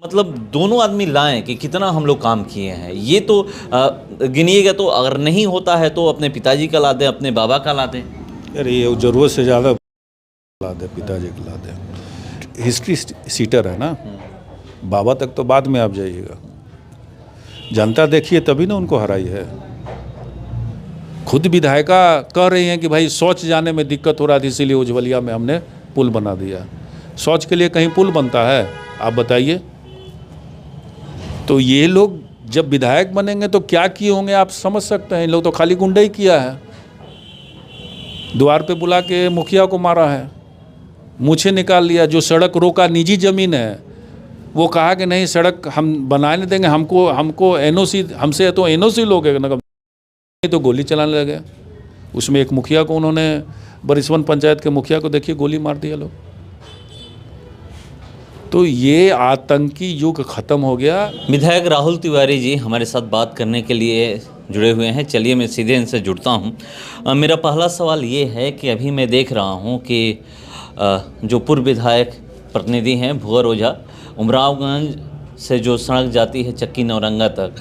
मतलब दोनों आदमी लाएं कि कितना हम लोग काम किए हैं, ये तो गिनिएगा। तो अगर नहीं होता है तो अपने पिताजी का ला दें, अपने बाबा का ला दें। अरे ये ज़रूरत से ज़्यादा ला दे, पिताजी को ला दे। हिस्ट्री सीटर है ना, बाबा तक तो बाद में आप जाइएगा। जनता देखिए तभी ना उनको हराई है। खुद विधायिका कह रही हैं कि भाई शौच जाने में दिक्कत हो रहा थी, इसीलिए उज्ज्वलिया में हमने पुल बना दिया। शौच के लिए कहीं पुल बनता है, आप बताइए। तो ये लोग जब विधायक बनेंगे तो क्या किए होंगे आप समझ सकते हैं। इन लोग तो खाली गुंडा ही किया है, द्वार पे बुला के मुखिया को मारा है, मूछें निकाल लिया। जो सड़क रोका, निजी ज़मीन है, वो कहा कि नहीं सड़क हम बनाने देंगे, हमको एनओसी, हमसे तो एनओसी लोगे ना, तो गोली चलाने लगे। उसमें एक मुखिया को उन्होंने, बरिसवन पंचायत के मुखिया को देखिए गोली मार दिया लोग। तो ये आतंकी युग खत्म हो गया। विधायक राहुल तिवारी जी हमारे साथ बात करने के लिए जुड़े हुए हैं। चलिए मैं सीधे इनसे जुड़ता हूं। मेरा पहला सवाल ये है कि अभी मैं देख रहा हूं कि जो पूर्व विधायक प्रतिनिधि हैं भुवर ओझा, उमरावगंज से जो सड़क जाती है चक्की नौरंगा तक,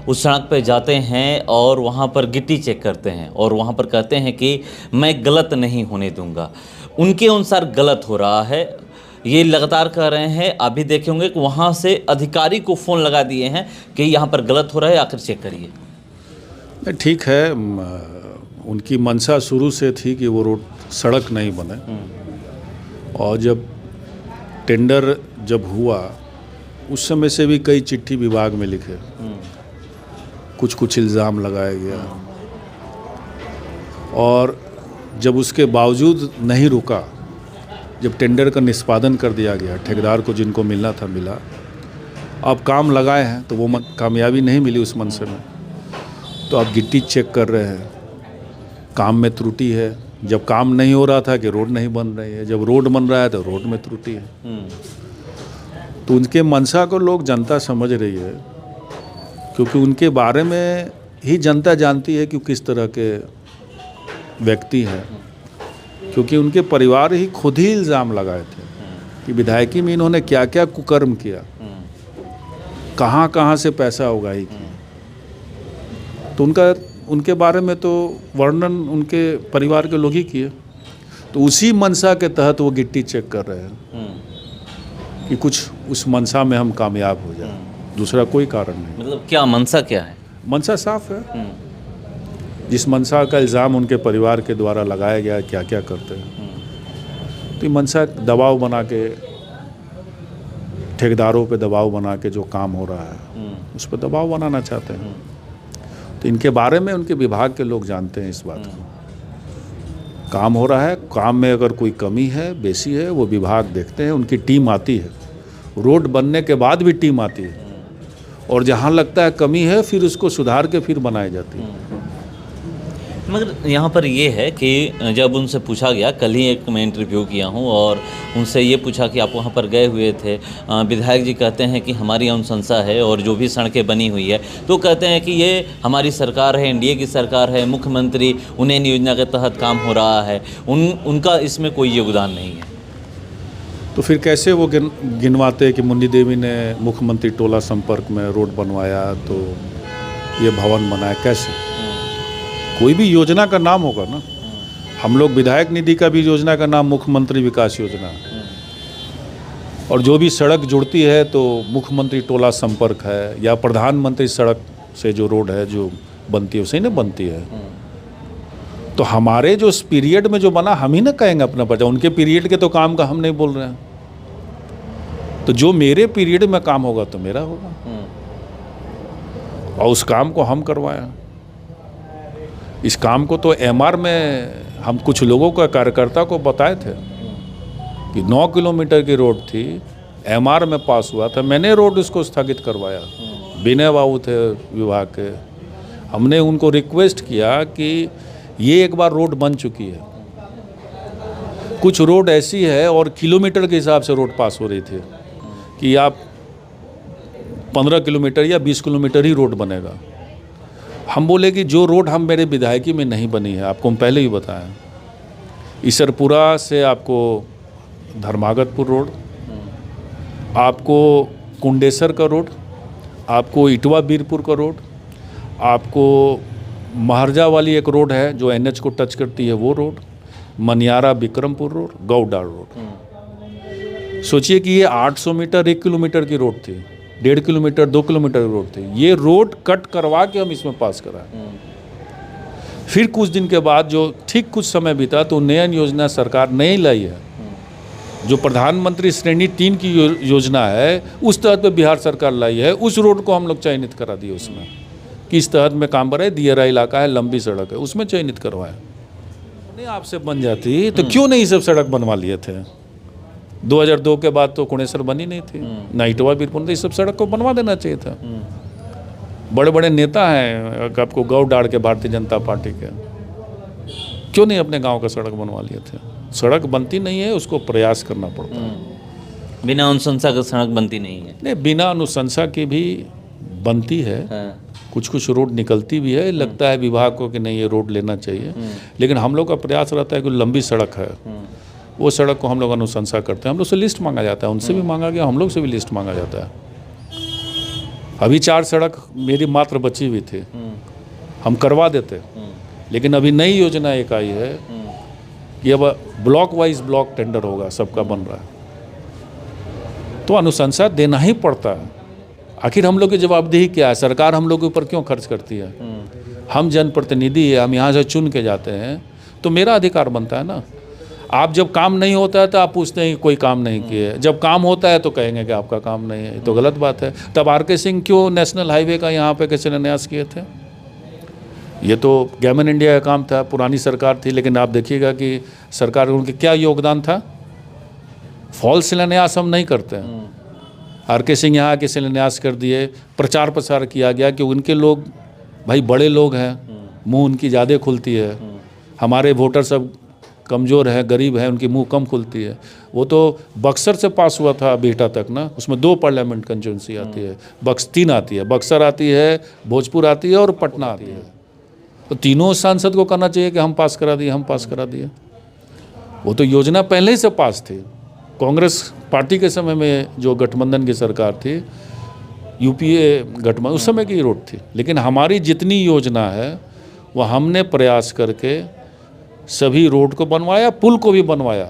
उस सड़क पे जाते हैं और वहाँ पर गिट्टी चेक करते हैं और वहाँ पर कहते हैं कि मैं गलत नहीं होने दूंगा। उनके अनुसार गलत हो रहा है, ये लगातार कह रहे हैं। आप भी देखे होंगे कि वहाँ से अधिकारी को फ़ोन लगा दिए हैं कि यहाँ पर गलत हो रहा है, आकर चेक करिए। ठीक है, उनकी मंशा शुरू से थी कि वो रोड सड़क नहीं बने। और जब टेंडर जब हुआ उस समय से भी कई चिट्ठी विभाग में लिखे, कुछ इल्ज़ाम लगाया गया। और जब उसके बावजूद नहीं रुका, जब टेंडर का निष्पादन कर दिया गया, ठेकेदार को जिनको मिलना था मिला, अब काम लगाए हैं तो वो कामयाबी नहीं मिली उस मनसे में। तो अब गिट्टी चेक कर रहे हैं, काम में त्रुटि है। जब काम नहीं हो रहा था कि रोड नहीं बन रही है, जब रोड बन रहा है तो रोड में त्रुटि है। तो उनके मंशा को लोग, जनता समझ रही है, क्योंकि उनके बारे में ही जनता जानती है कि किस तरह के व्यक्ति हैं। क्योंकि उनके परिवार ही खुद ही इल्ज़ाम लगाए थे कि विधायकी में इन्होंने क्या क्या कुकर्म किया, कहाँ कहाँ से पैसा उगाही की। तो उनके बारे में तो वर्णन उनके परिवार के लोग ही किए। तो उसी मंशा के तहत वो गिट्टी चेक कर रहे हैं कि कुछ उस मंशा में हम कामयाब हो जाए, दूसरा कोई कारण नहीं। मतलब क्या मंशा क्या है? मंशा साफ है। जिस मंशा का इल्ज़ाम उनके परिवार के द्वारा लगाया गया, क्या क्या करते हैं। तो ये मंशा दबाव बना के, ठेकेदारों पे दबाव बना के जो काम हो रहा है उस पर दबाव बनाना चाहते हैं। तो इनके बारे में उनके विभाग के लोग जानते हैं इस बात को। काम हो रहा है, काम में अगर कोई कमी है, बेसी है, वो विभाग देखते हैं, उनकी टीम आती है। रोड बनने के बाद भी टीम आती है, और जहाँ लगता है कमी है फिर उसको सुधार के फिर बनाई जाती है। मगर यहाँ पर ये है कि जब उनसे पूछा गया, कल ही एक मैं इंटरव्यू किया हूँ और उनसे ये पूछा कि आप वहाँ पर गए हुए थे, विधायक जी कहते हैं कि हमारी अनुशंसा है और जो भी सड़कें बनी हुई है, तो कहते हैं कि ये हमारी सरकार है, एनडीए की सरकार है, मुख्यमंत्री उन्नयन योजना के तहत काम हो रहा है, उनका इसमें कोई योगदान नहीं है। तो फिर कैसे वो गिनवाते कि मुन्नी देवी ने मुख्यमंत्री टोला संपर्क में रोड बनवाया, तो ये भवन बनाया? कैसे? कोई भी योजना का नाम होगा ना। हम लोग विधायक निधि का भी योजना का नाम मुख्यमंत्री विकास योजना है, और जो भी सड़क जुड़ती है तो मुख्यमंत्री टोला संपर्क है, या प्रधानमंत्री सड़क से जो रोड है जो बनती है उसे ना बनती है। तो हमारे जो इस पीरियड में जो बना, हम ही ना कहेंगे अपना पर्चा। उनके पीरियड के तो काम का हम नहीं बोल रहे हैं। तो जो मेरे पीरियड में काम होगा तो मेरा होगा, और उस काम को हम करवाएं। इस काम को तो एमआर में हम कुछ लोगों का, कार्यकर्ता को बताए थे कि 9 किलोमीटर की रोड थी, एमआर में पास हुआ था, मैंने रोड उसको स्थगित करवाया। विनय बाबू थे विभाग के, हमने उनको रिक्वेस्ट किया कि ये एक बार रोड बन चुकी है, कुछ रोड ऐसी है और किलोमीटर के हिसाब से रोड पास हो रही थी कि आप 15 किलोमीटर या 20 किलोमीटर ही रोड बनेगा। हम बोले कि जो रोड हम मेरे विधायकी में नहीं बनी है, आपको हम पहले ही बताया, ईसरपुरा से आपको धर्मागतपुर रोड, आपको कुंडेसर का रोड, आपको इटवा बीरपुर का रोड, आपको महरजा वाली एक रोड है जो NH को टच करती है वो road, Maniyara Bikrampur road, Gaudar road. सोचिए कि ये 800 मीटर 1 किलोमीटर की रोड थी, 1.5 किलोमीटर 2 किलोमीटर की रोड थी। ये रोड कट करवा के हम इसमें पास कराए। फिर कुछ दिन के बाद जो ठीक कुछ समय बीता तो उन्नयन योजना सरकार नई लाई है, जो प्रधानमंत्री श्रेणी 3 की योजना है उस तहत पे बिहार सरकार लाई है। उस रोड को हम लोग चयनित करा दिए उसमें, किस तहत में काम कराए, दियरा इलाका है, लंबी सड़क है, उसमें चयनित करवाए। नहीं आपसे बन जाती तो क्यों नहीं सब सड़क बनवा लिए थे? 2002 के बाद तो कुणेसर बनी नहीं थी, ना इटवा बीरपुर, तो इस सब सड़क को बनवा देना चाहिए था। बड़े बड़े नेता हैं आपको गौडार के, भारतीय जनता पार्टी के, क्यों नहीं अपने गांव का सड़क बनवा लिए थे? सड़क बनती नहीं है, उसको प्रयास करना पड़ता है। बिना अनुशंसा का सड़क बनती नहीं है। नहीं, बिना अनुशंसा की भी बनती है। कुछ कुछ रोड निकलती भी है, लगता है विभाग को कि नहीं ये रोड लेना चाहिए, लेकिन हम लोग का प्रयास रहता है कि लंबी सड़क है वो सड़क को हम लोग अनुशंसा करते हैं। हम लोग से लिस्ट मांगा जाता है, उनसे भी मांगा गया, हम लोग से भी लिस्ट मांगा जाता है। अभी 4 सड़क मेरी मात्र बची हुई थी, हम करवा देते, लेकिन अभी नई योजना एक आई है कि अब ब्लॉक वाइज ब्लॉक टेंडर होगा, सबका बन रहा है, तो अनुशंसा देना ही पड़ता है। आखिर हम लोग की जवाबदेही क्या है? सरकार हम लोग के ऊपर क्यों खर्च करती है? हम जनप्रतिनिधि है, हम यहाँ से चुन के जाते हैं, तो मेरा अधिकार बनता है ना। आप जब काम नहीं होता है तो आप पूछते हैं कि कोई काम नहीं किए, जब काम होता है तो कहेंगे कि आपका काम नहीं है, ये तो गलत बात है। तब RK सिंह क्यों नेशनल हाईवे का यहाँ पे कैसे शिलान्यास किए थे? ये तो गैमन इंडिया का काम था, पुरानी सरकार थी, लेकिन आप देखिएगा कि सरकार उनके क्या योगदान था। फॉल शिलान्यास हम नहीं करते हैं। RK सिंह यहाँ आके शिलान्यास कर दिए, प्रचार प्रसार किया गया कि उनके लोग भाई बड़े लोग हैं, मुंह उनकी ज़्यादा खुलती है, हमारे वोटर सब कमज़ोर हैं, गरीब हैं, उनकी मुंह कम खुलती है। वो तो बक्सर से पास हुआ था बिहटा तक ना, उसमें 2 पार्लियामेंट कंस्टिट्यूंसी आती है, 3 आती है, बक्सर आती है, भोजपुर आती है और पटना आती है। तो तीनों सांसद को कहना चाहिए कि हम पास करा दिए, हम पास करा दिए। वो तो योजना पहले ही से पास थी। कांग्रेस पार्टी के समय में जो गठबंधन की सरकार थी, UPA गठबंधन, उस समय की रोड थी। लेकिन हमारी जितनी योजना है वो हमने प्रयास करके सभी रोड को बनवाया, पुल को भी बनवाया।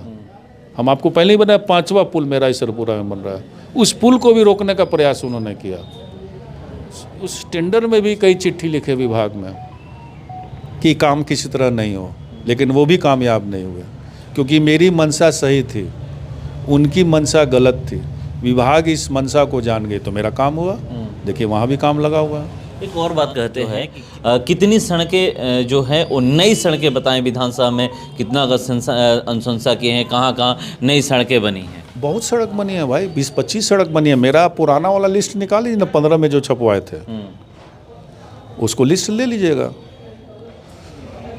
हम आपको पहले ही बताया 5वां पुल मेरा इसरपुरा में बन रहा है, उस पुल को भी रोकने का प्रयास उन्होंने किया। उस टेंडर में भी कई चिट्ठी लिखे विभाग में कि काम किसी तरह नहीं हो, लेकिन वो भी कामयाब नहीं हुए, क्योंकि मेरी मंशा सही थी, उनकी मंशा गलत थी। विभाग इस मंशा को जान गए तो मेरा काम हुआ। देखिए वहाँ भी काम लगा हुआ है। एक और बात कहते हैं कि कितनी सड़कें जो हैं वो नई सड़कें बताएं, विधानसभा में कितना अनुशंसा किए हैं, कहाँ कहाँ नई सड़कें बनी हैं? बहुत सड़क बनी है भाई, 20-25 सड़क बनी है। मेरा पुराना वाला लिस्ट निकाल लीजिए ना, 15 में जो छपवाए थे, उसको लिस्ट ले लीजिएगा।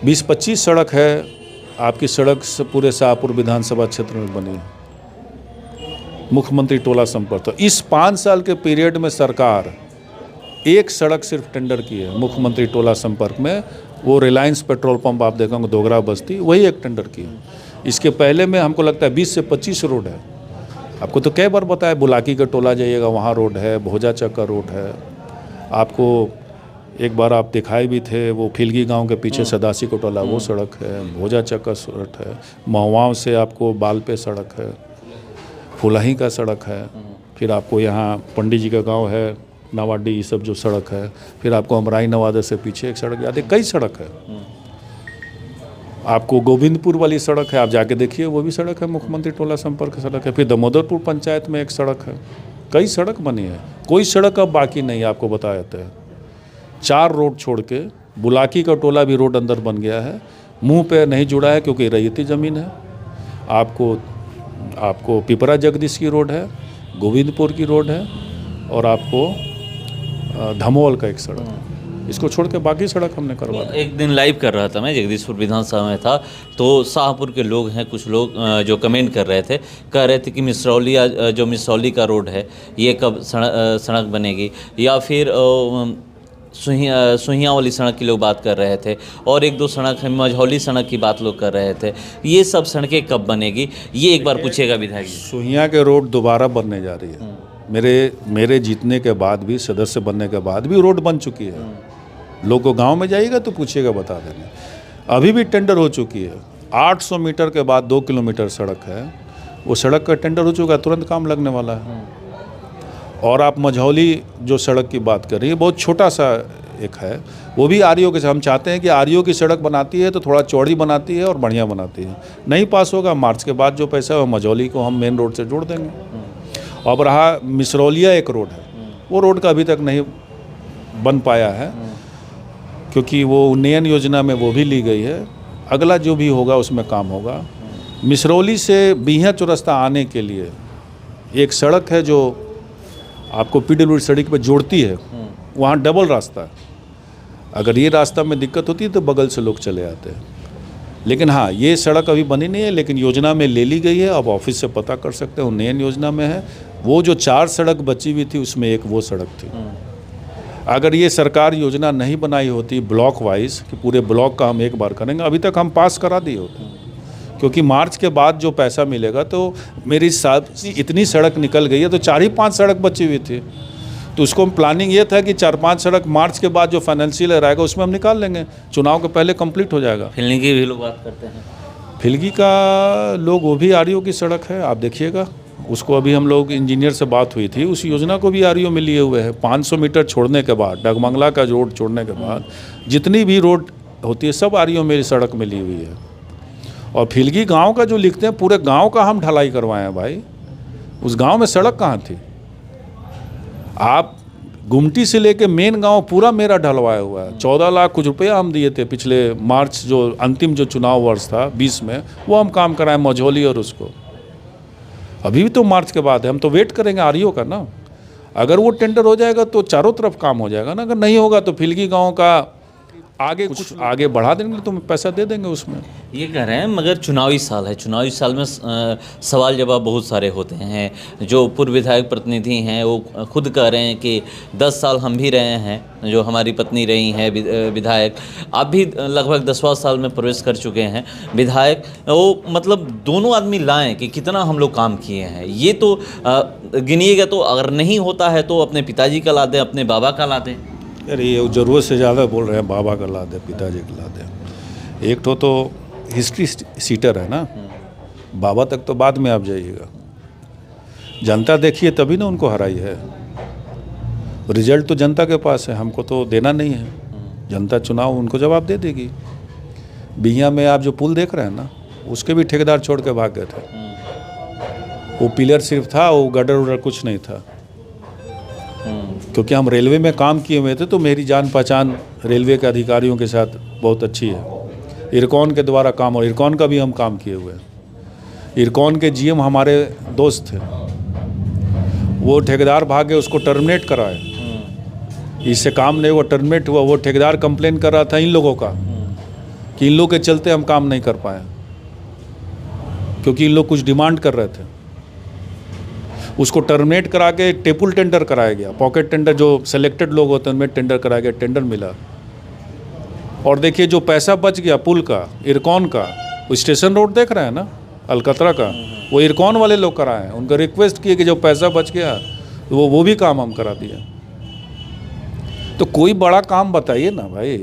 20-25 सड़क है आपकी, सड़क से पूरे शाहपुर विधानसभा क्षेत्र में बनी है। मुख्यमंत्री टोला संपर्क, तो इस 5 साल के पीरियड में सरकार एक सड़क सिर्फ टेंडर की है मुख्यमंत्री टोला संपर्क में, वो रिलायंस पेट्रोल पंप आप देखोगे दोगरा बस्ती, वही एक टेंडर की है। इसके पहले में हमको लगता है 20 से 25 रोड है। आपको तो कई बार बताया, बुलाकी का टोला जाइएगा वहाँ रोड है, भोजा चक का रोड है। आपको एक बार आप दिखाए भी थे, वो फिलगी गांव के पीछे सदासी को टोला, वो सड़क है। भोजा चक का सड़क है। महुआओं से आपको बाल पे सड़क है, फुलही का सड़क है। फिर आपको यहाँ पंडित जी का गांव है, नवाडी, ये सब जो सड़क है। फिर आपको अमराई नवादा से पीछे एक सड़क याद है, कई सड़क है। आपको गोविंदपुर वाली सड़क है, आप जाके देखिए, वो भी सड़क है, मुख्यमंत्री टोला संपर्क सड़क है। फिर दामोदरपुर पंचायत में एक सड़क है, कई सड़क बनी है, कोई सड़क अब बाकी नहीं। आपको बता देते हैं 4 रोड छोड़ के बुलाकी का टोला भी रोड अंदर बन गया है, मुंह पे नहीं जुड़ा है क्योंकि रैयती ज़मीन है। आपको पिपरा जगदीश की रोड है, गोविंदपुर की रोड है, और आपको धमोल का एक सड़क है। इसको छोड़ के बाकी सड़क हमने करवा दी। एक दिन लाइव कर रहा था मैं, जगदीशपुर विधानसभा में था, तो शाहपुर के लोग हैं, कुछ लोग जो कमेंट कर रहे थे, कह रहे थे कि मिसरौली का रोड है, ये कब सड़क बनेगी, या फिर सुहिया वाली सड़क की लोग बात कर रहे थे, और 1-2 सड़क है, मझौली सड़क की बात लोग कर रहे थे। ये सब सड़कें कब बनेगी, ये एक बार पूछेगा विधायक जी। सुहिया के रोड दोबारा बनने जा रही है, मेरे जीतने के बाद भी, सदस्य बनने के बाद भी रोड बन चुकी है। लोग को गांव में जाइएगा तो पूछिएगा, बता देंगे। अभी भी टेंडर हो चुकी है। 800 मीटर के बाद 2 किलोमीटर सड़क है, वो सड़क का टेंडर हो चुका है, तुरंत काम लगने वाला है। और आप मझौली जो सड़क की बात कर रही है, बहुत छोटा सा एक है, वो भी आरईओ के साथ। हम चाहते हैं कि आरईओ की सड़क बनाती है तो थोड़ा चौड़ी बनाती है और बढ़िया बनाती है। नहीं पास होगा, मार्च के बाद जो पैसा है वो मझौली को हम मेन रोड से जोड़ देंगे। अब रहा मिसरौलिया एक रोड है, वो रोड का अभी तक नहीं बन पाया है, क्योंकि वो उन्नयन योजना में वो भी ली गई है। अगला जो भी होगा उसमें काम होगा। मिसरौली से बिहिया चौरस्ता आने के लिए एक सड़क है जो आपको पीडब्ल्यूडी सड़क पर जोड़ती है, वहाँ डबल रास्ता है। अगर ये रास्ता में दिक्कत होती है तो बगल से लोग चले आते हैं। लेकिन हाँ, ये सड़क अभी बनी नहीं है, लेकिन योजना में ले ली गई है। अब ऑफिस से पता कर सकते हैं, उन्नयन योजना में है। वो जो 4 सड़क बची हुई थी उसमें एक वो सड़क थी। अगर ये सरकार योजना नहीं बनाई होती ब्लॉक वाइज कि पूरे ब्लॉक का हम एक बार करेंगे, अभी तक हम पास करा दिए होते। क्योंकि मार्च के बाद जो पैसा मिलेगा तो मेरी हिसाब से इतनी सड़क निकल गई है, तो 4 ही 5 सड़क बची हुई थी। तो उसको प्लानिंग ये था कि 4-5 सड़क मार्च के बाद जो फाइनेंशियल रहेगा उसमें हम निकाल लेंगे, चुनाव के पहले कंप्लीट हो जाएगा। फिल्नी की भी लोग बात करते हैं। फिलगी का लोग, वो भी आरईओ की सड़क है, आप देखिएगा। उसको अभी हम लोग इंजीनियर से बात हुई थी, उस योजना को भी आरईओ में लिए हुए हैं। 500 मीटर छोड़ने के बाद, डगमंगला का रोड छोड़ने के बाद जितनी भी रोड होती है सब आरईओ मेरी सड़क में ली हुई है। और फिलगी गांव का जो लिखते हैं, पूरे गांव का हम ढलाई करवाए हैं भाई। उस गांव में सड़क कहाँ थी? आप गुमटी से लेके मेन गांव पूरा मेरा ढलवाया हुआ है। 14 लाख कुछ रुपया हम दिए थे पिछले मार्च, जो अंतिम जो चुनाव वर्ष था 20 में, वो हम काम कराए मझौली और उसको। अभी भी तो मार्च के बाद है, हम तो वेट करेंगे आरईओ का ना। अगर वो टेंडर हो जाएगा तो चारों तरफ काम हो जाएगा ना। अगर नहीं होगा तो फिलगी गाँव का आगे कुछ आगे बढ़ा देंगे तो पैसा दे देंगे उसमें। ये कह रहे हैं, मगर चुनावी साल है, चुनावी साल में सवाल जवाब बहुत सारे होते हैं। जो पूर्व विधायक प्रतिनिधि हैं वो खुद कह रहे हैं कि 10 साल हम भी रहे हैं, जो हमारी पत्नी रही हैं विधायक, आप भी लगभग 10वां साल में प्रवेश कर चुके हैं विधायक। वो मतलब दोनों आदमी लाएं कि कितना हम लोग काम किए हैं, ये तो गिनिएगा। तो अगर नहीं होता है तो अपने पिताजी का ला दें, अपने बाबा का ला दें। अरे ये ज़रूरत से ज़्यादा बोल रहे हैं, बाबा का ला दे, पिताजी का ला दे। एक तो हिस्ट्री सीटर है ना, बाबा तक तो बाद में आप जाइएगा। जनता देखिए तभी ना उनको हराई है। रिजल्ट तो जनता के पास है, हमको तो देना नहीं है। जनता चुनाव उनको जवाब दे देगी। बिहिया में आप जो पुल देख रहे हैं ना, उसके भी ठेकेदार छोड़ के भाग गए थे। वो पिलर सिर्फ था, वो गडर उडर कुछ नहीं था। क्योंकि हम रेलवे में काम किए हुए थे तो मेरी जान पहचान रेलवे के अधिकारियों के साथ बहुत अच्छी है। इरकॉन के द्वारा काम, और इरकॉन का भी हम काम किए हुए हैं। इरकॉन के जीएम हमारे दोस्त थे, वो ठेकेदार भागे, उसको टर्मिनेट कराए। इससे काम नहीं हुआ, टर्मिनेट हुआ। वो ठेकेदार कंप्लेन कर रहा था इन लोगों का कि इन लोगों के चलते हम काम नहीं कर पाए, क्योंकि इन लोग कुछ डिमांड कर रहे थे। उसको टर्मिनेट करा के टेपुल टेंडर कराया गया, पॉकेट टेंडर जो सिलेक्टेड लोग होते हैं उनमें टेंडर कराया गया, टेंडर मिला। और देखिए जो पैसा बच गया पुल का, इरकॉन का, वो स्टेशन रोड देख रहे हैं ना अलकतरा का, वो इरकॉन वाले लोग कराए हैं। उनका रिक्वेस्ट किए कि जो पैसा बच गया तो वो भी काम हम करा दिया। तो कोई बड़ा काम बताइए ना भाई,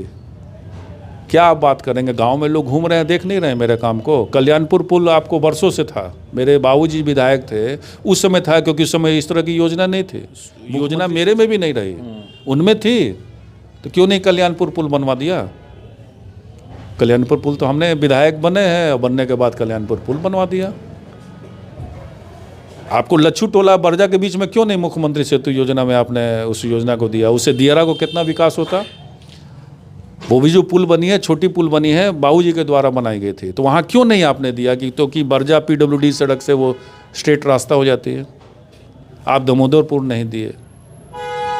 क्या आप बात करेंगे? गांव में लोग घूम रहे हैं, देख नहीं रहे हैं मेरे काम को। कल्याणपुर पुल आपको वर्षों से था, मेरे बाबूजी विधायक थे उस समय था, क्योंकि उस समय इस तरह की योजना नहीं थी। योजना मेरे में भी नहीं रही, उनमें थी, तो क्यों नहीं कल्याणपुर पुल बनवा दिया? कल्याणपुर पुल तो हमने विधायक बने हैं, और बनने के बाद कल्याणपुर पुल बनवा दिया। आपको लच्छू टोला बरजा के बीच में क्यों नहीं मुख्यमंत्री सेतु योजना में आपने उस योजना को दिया? उससे दियारा को कितना विकास होता। वो भी जो पुल बनी है, छोटी पुल बनी है, बाबूजी के द्वारा बनाई गई थी, तो वहाँ क्यों नहीं आपने दिया कि बरजा पीडब्ल्यूडी सड़क से वो स्ट्रेट रास्ता हो जाती है। आप दामोदरपुर नहीं दिए,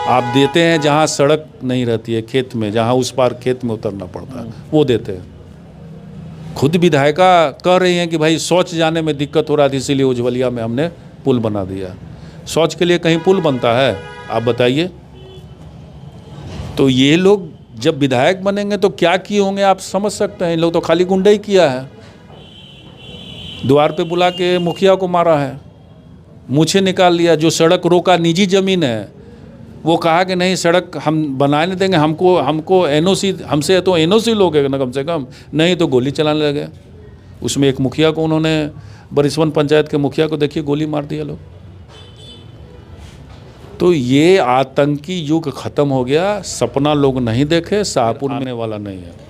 आप देते हैं जहाँ सड़क नहीं रहती है, खेत में, जहाँ उस पार खेत में उतरना पड़ता है वो देते हैं। खुद विधायिका कह रही हैं कि भाई शौच जाने में दिक्कत हो रहा थी, इसीलिए उज्ज्वलिया में हमने पुल बना दिया। शौच के लिए कहीं पुल बनता है, आप बताइए। तो ये लोग जब विधायक बनेंगे तो क्या किए होंगे आप समझ सकते हैं। इन लोग तो खाली गुंडा ही किया है, द्वार पे बुला के मुखिया को मारा है, मूछें निकाल लिया। जो सड़क रोका निजी ज़मीन है, वो कहा कि नहीं सड़क हम बनाने देंगे, हमको एनओसी, हमसे तो एनओसी लोगे ना कम से कम, नहीं तो गोली चलाने लगे। उसमें एक मुखिया को उन्होंने, बरिसवन पंचायत के मुखिया को देखिए गोली मार दिया लोग। तो ये आतंकी युग ख़त्म हो गया। सपना लोग नहीं देखे, शाहपुर में आने वाला नहीं है।